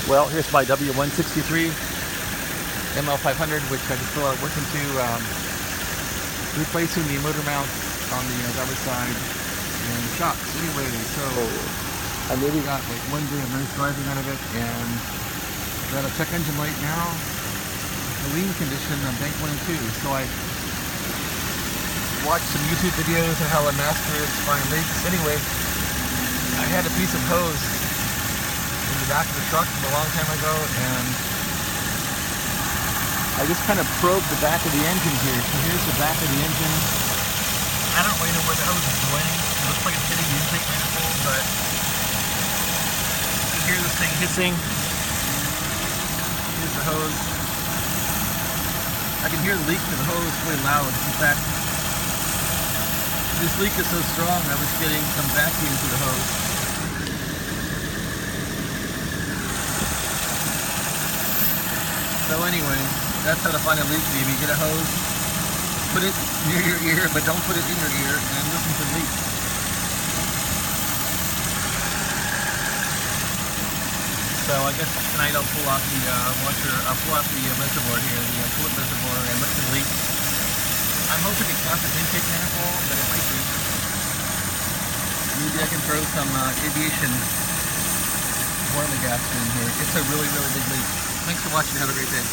Well, here's my W163 ML500, which I just feel like working to replacing the motor mounts on the driver's side and shocks. Anyway, so I maybe got like one day of nice driving out of it, and got a check engine light now. The lean condition on bank 1 and 2. So I watched some YouTube videos on how a master is find leaks. Anyway, I had a piece of hose in the back of the truck from a long time ago, and I just kind of probed the back of the engine here. So here's the back of the engine. I don't really know where the hose is going. It looks like it's hitting the intake manifold, but you can hear this thing hissing. Here's the hose. I can hear the leak to the hose really loud. In fact, this leak is so strong I was getting some vacuum to the hose. So anyway, that's how to find a leak. Maybe get a hose, put it near your ear, but don't put it in your ear, and listen to the leak. So I guess tonight I'll pull off the reservoir here, the coolant reservoir, and look for the leak. I'm hoping it's not the intake manifold, but it might be. Maybe I can throw some aviation warming gas in here. It's a really, really big leak. Thanks for watching. Have a great day.